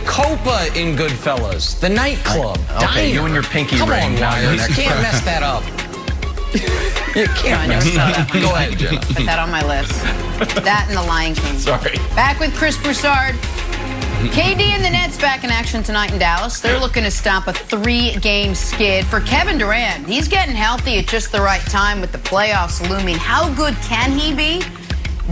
Copa in Goodfellas, the nightclub. Okay, you and your pinky Come ring. on, Wires. You can't mess that up. You can't mess that up. Go ahead, Jenna. Put that on my list. That and The Lion King. Sorry. Back with Chris Broussard. KD and the Nets back in action tonight in Dallas. They're looking to stop a 3-game skid. For Kevin Durant, he's getting healthy at just the right time with the playoffs looming. How good can he be?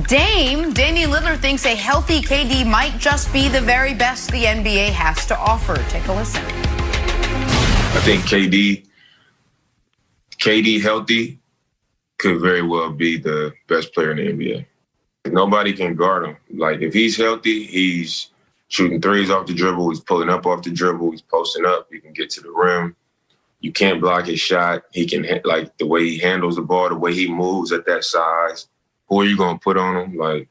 Damian Lillard thinks a healthy KD might just be the very best the NBA has to offer. Take a listen. I think KD healthy could very well be the best player in the NBA. Nobody can guard him. Like, if he's healthy, he's shooting threes off the dribble, he's pulling up off the dribble, he's posting up, he can get to the rim. You can't block his shot. He can, like, the way he handles the ball, the way he moves at that size. Who are you going to put on him? Like,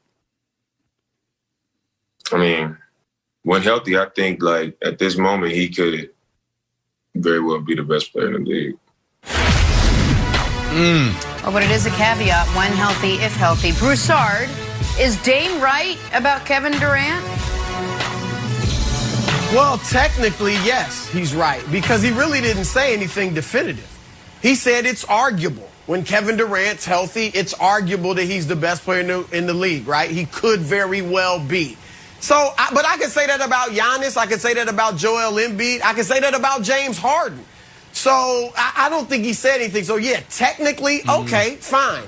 I mean, when healthy, I think, like, at this moment, he could very well be the best player in the league. Oh, but it is a caveat, when healthy, if healthy. Broussard, is Dame right about Kevin Durant? Well, technically, yes, he's right, because he really didn't say anything definitive. He said it's arguable. When Kevin Durant's healthy, it's arguable that he's the best player in the league, right? He could very well be. So, but I can say that about Giannis. I can say that about Joel Embiid. I can say that about James Harden. So I don't think he said anything. So, yeah, technically, okay, fine.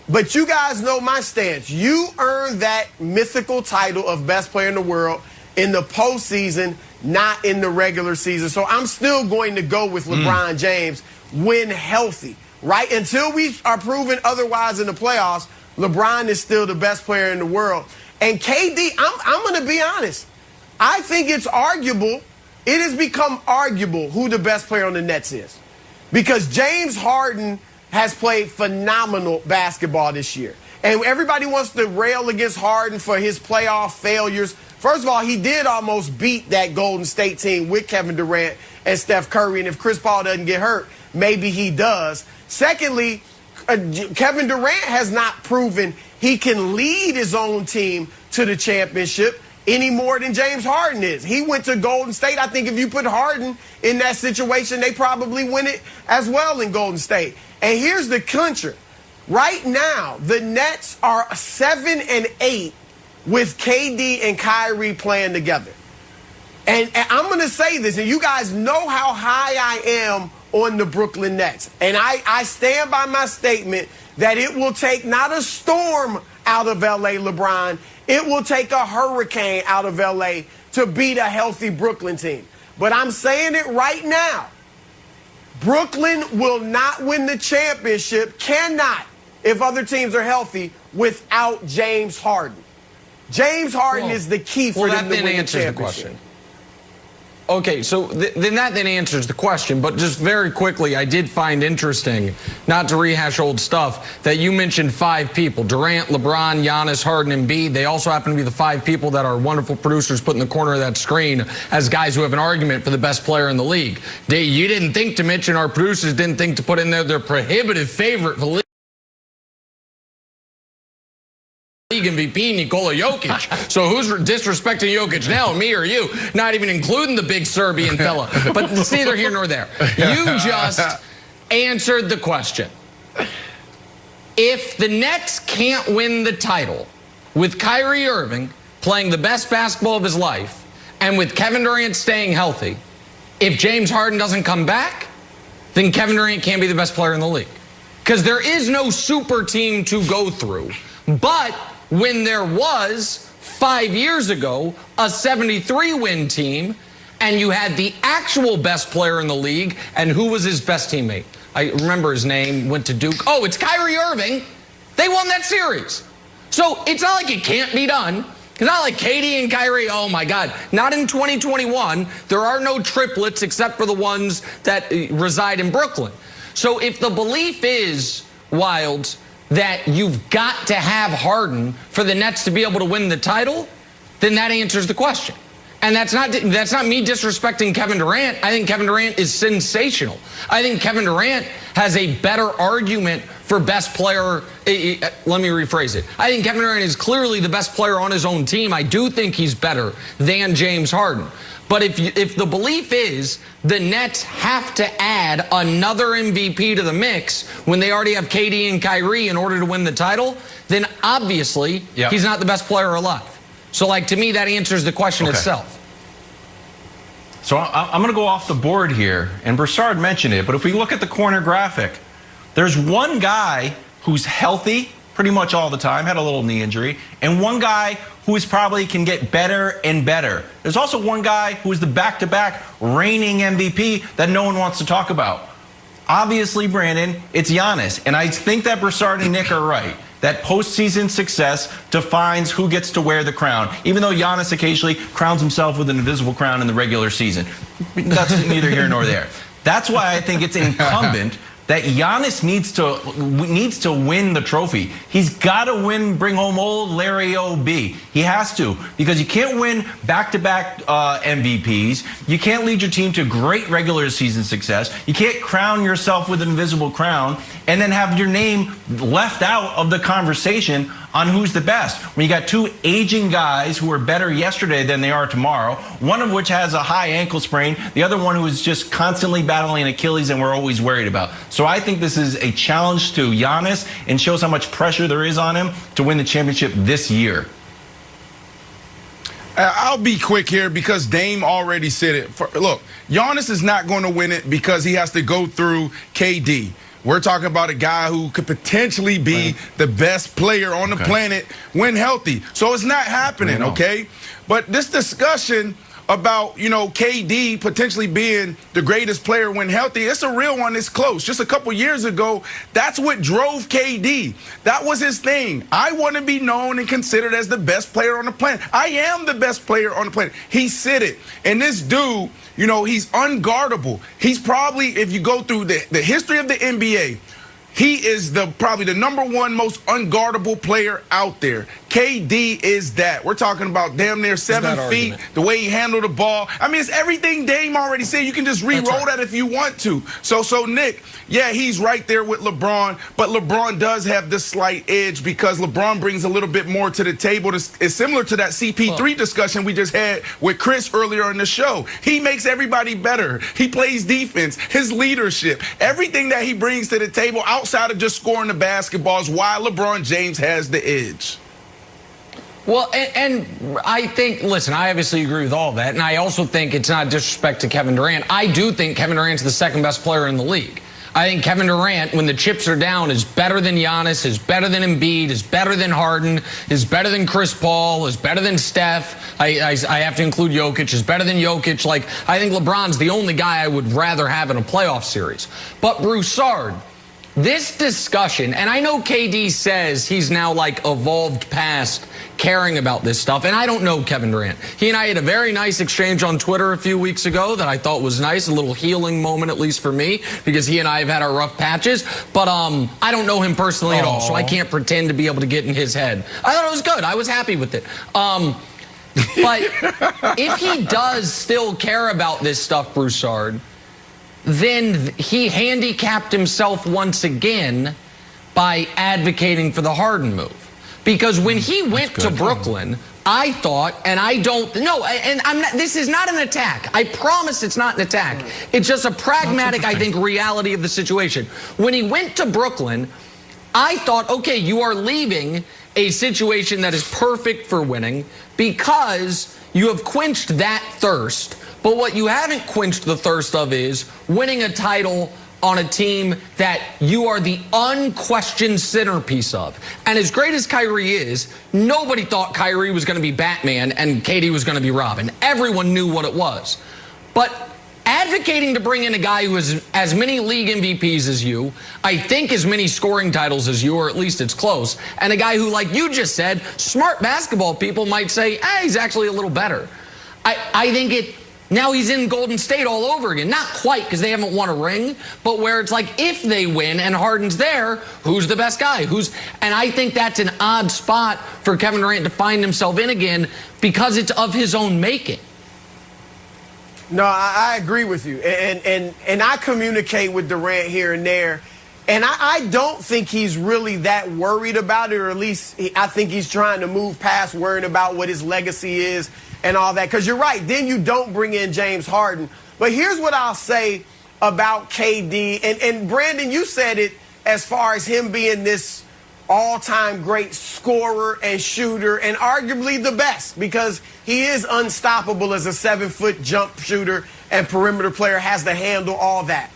But you guys know my stance. You earned that mythical title of best player in the world in the postseason, not in the regular season. So I'm still going to go with LeBron James when healthy, right? Until we are proven otherwise in the playoffs, LeBron is still the best player in the world. And KD, I'm going to be honest. I think it's arguable. It has become arguable who the best player on the Nets is, because James Harden has played phenomenal basketball this year. And everybody wants to rail against Harden for his playoff failures. First of all, he did almost beat that Golden State team with Kevin Durant and Steph Curry. And if Chris Paul doesn't get hurt, maybe he does. Secondly, Kevin Durant has not proven he can lead his own team to the championship any more than James Harden is. He went to Golden State. I think if you put Harden in that situation, they probably win it as well in Golden State. And here's the clincher. Right now, the Nets are 7-8 with KD and Kyrie playing together. And I'm going to say this, and you guys know how high I am on the Brooklyn Nets. And I stand by my statement that it will take not a storm out of L.A., LeBron. It will take a hurricane out of L.A. to beat a healthy Brooklyn team. But I'm saying it right now. Brooklyn will not win the championship, cannot, if other teams are healthy, without James Harden. James Harden is the key for them to win the championship. Okay, so then that answers the question, but just very quickly, I did find interesting, not to rehash old stuff, that you mentioned 5 people: Durant, LeBron, Giannis, Harden, and Embiid. They also happen to be the 5 people that our wonderful producers put in the corner of that screen as guys who have an argument for the best player in the league. You didn't think to mention, our producers didn't think to put in there their prohibitive favorite for the league MVP, Nikola Jokic. So who's disrespecting Jokic now, me or you? Not even including the big Serbian fella. But it's neither here nor there. You just answered the question. If the Nets can't win the title with Kyrie Irving playing the best basketball of his life and with Kevin Durant staying healthy, if James Harden doesn't come back, then Kevin Durant can't be the best player in the league. Because there is no super team to go through. But when there was, 5 years ago, a 73-win team, and you had the actual best player in the league, and who was his best teammate? I remember his name, went to Duke. Oh, it's Kyrie Irving. They won that series. So it's not like it can't be done. It's not like KD and Kyrie, oh my God. Not in 2021. There are no triplets except for the ones that reside in Brooklyn. So if the belief is, Wilds, that you've got to have Harden for the Nets to be able to win the title, then that answers the question. And that's not me disrespecting Kevin Durant. I think Kevin Durant is sensational. I think Kevin Durant has a better argument for best player. Let me rephrase it. I think Kevin Durant is clearly the best player on his own team. I do think he's better than James Harden. But if the belief is the Nets have to add another MVP to the mix when they already have KD and Kyrie in order to win the title, then obviously he's not the best player alive. So, like, to me, that answers the question itself. So I'm going to go off the board here, and Broussard mentioned it, but if we look at the corner graphic, there's one guy who's healthy pretty much all the time, had a little knee injury, and one guy who is probably can get better and better. There's also one guy who is the back-to-back reigning MVP that no one wants to talk about. Obviously, Brandon, it's Giannis, and I think that Broussard and Nick are right. That postseason success defines who gets to wear the crown, even though Giannis occasionally crowns himself with an invisible crown in the regular season. That's neither here nor there. That's why I think it's incumbent that Giannis needs to win the trophy. He's got to win, bring home old Larry O.B. He has to, because you can't win back-to-back MVPs. You can't lead your team to great regular season success. You can't crown yourself with an invisible crown and then have your name left out of the conversation on who's the best. When you got two aging guys who are better yesterday than they are tomorrow, one of which has a high ankle sprain, the other one who is just constantly battling Achilles and we're always worried about. So I think this is a challenge to Giannis and shows how much pressure there is on him to win the championship this year. I'll be quick here because Dame already said it. Look, Giannis is not going to win it because he has to go through KD. We're talking about a guy who could potentially be the best player on the planet when healthy. So it's not happening, okay? But this discussion about, you know, KD potentially being the greatest player when healthy, it's a real one. It's close. Just a couple years ago, that's what drove KD. That was his thing. I want to be known and considered as the best player on the planet. I am the best player on the planet. He said it. And this dude, you know, he's unguardable. He's probably, if you go through the history of the NBA, he is probably the #1 most unguardable player out there. KD is that. We're talking about damn near 7 feet, the way he handled the ball. I mean, it's everything Dame already said. You can just re-roll that if you want to. So Nick, yeah, he's right there with LeBron, but LeBron does have this slight edge because LeBron brings a little bit more to the table. It's similar to that CP3 discussion we just had with Chris earlier in the show. He makes everybody better. He plays defense, his leadership, everything that he brings to the table outside of just scoring the basketball is why LeBron James has the edge. Well, and I think, listen, I obviously agree with all that, and I also think it's not disrespect to Kevin Durant. I do think Kevin Durant's the second best player in the league. I think Kevin Durant, when the chips are down, is better than Giannis, is better than Embiid, is better than Harden, is better than Chris Paul, is better than Steph. I have to include Jokic, is better than Jokic. Like, I think LeBron's the only guy I would rather have in a playoff series. But Broussard, this discussion, and I know KD says he's now like evolved past caring about this stuff, and I don't know Kevin Durant. He and I had a very nice exchange on Twitter a few weeks ago that I thought was nice, a little healing moment, at least for me, because he and I have had our rough patches, but I don't know him personally at all, so I can't pretend to be able to get in his head. I thought it was good. I was happy with it. But if he does still care about this stuff, Broussard, then he handicapped himself once again by advocating for the Harden move. Because when he went to Brooklyn, I thought, and I don't, no, and I'm not, this is not an attack. I promise it's not an attack. It's just a pragmatic, I think, reality of the situation. When he went to Brooklyn, I thought, okay, you are leaving a situation that is perfect for winning because you have quenched that thirst. But what you haven't quenched the thirst of is winning a title on a team that you are the unquestioned centerpiece of. And as great as Kyrie is, nobody thought Kyrie was going to be Batman and KD was going to be Robin. Everyone knew what it was. But advocating to bring in a guy who has as many league MVPs as you, I think as many scoring titles as you, or at least it's close, and a guy who, like you just said, smart basketball people might say, he's actually a little better. I think it... Now he's in Golden State all over again. Not quite, because they haven't won a ring, but where it's like, if they win and Harden's there, who's the best guy? And I think that's an odd spot for Kevin Durant to find himself in again because it's of his own making. No, I agree with you. And I communicate with Durant here and there. And I don't think he's really that worried about it, or at least I think he's trying to move past worrying about what his legacy is and all that. Because you're right, then you don't bring in James Harden. But here's what I'll say about KD. And Brandon, you said it as far as him being this all-time great scorer and shooter, and arguably the best, because he is unstoppable as a 7-foot jump shooter and perimeter player, has to handle all that.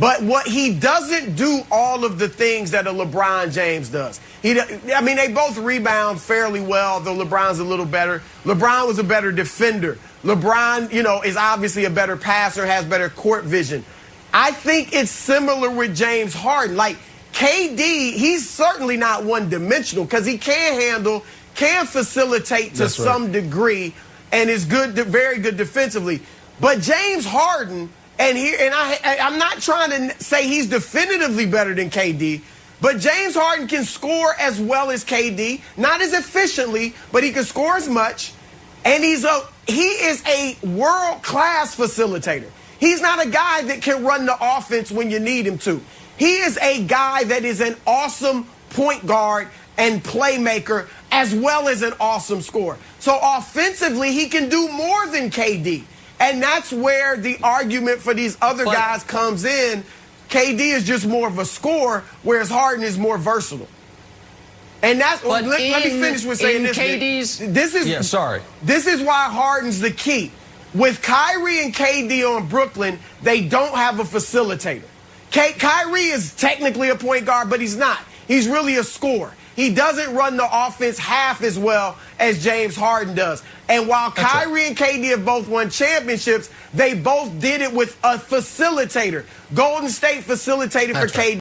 But what he doesn't do all of the things that a LeBron James does. I mean, they both rebound fairly well, though LeBron's a little better. LeBron was a better defender. LeBron, is obviously a better passer, has better court vision. I think it's similar with James Harden. Like, KD, he's certainly not one-dimensional because he can handle, can facilitate to some degree, and is very good defensively. But James Harden, I'm not trying to say he's definitively better than KD, but James Harden can score as well as KD, not as efficiently, but he can score as much, and he is a world-class facilitator. He's not a guy that can run the offense when you need him to. He is a guy that is an awesome point guard and playmaker, as well as an awesome scorer. So offensively, he can do more than KD. And that's where the argument for these other guys comes in. KD is just more of a scorer, whereas Harden is more versatile. And that's let me finish with saying this. This is why Harden's the key. With Kyrie and KD on Brooklyn, they don't have a facilitator. Kyrie is technically a point guard, but he's not. He's really a scorer. He doesn't run the offense half as well as James Harden does. And while Kyrie and KD have both won championships, they both did it with a facilitator. Golden State facilitated for KD.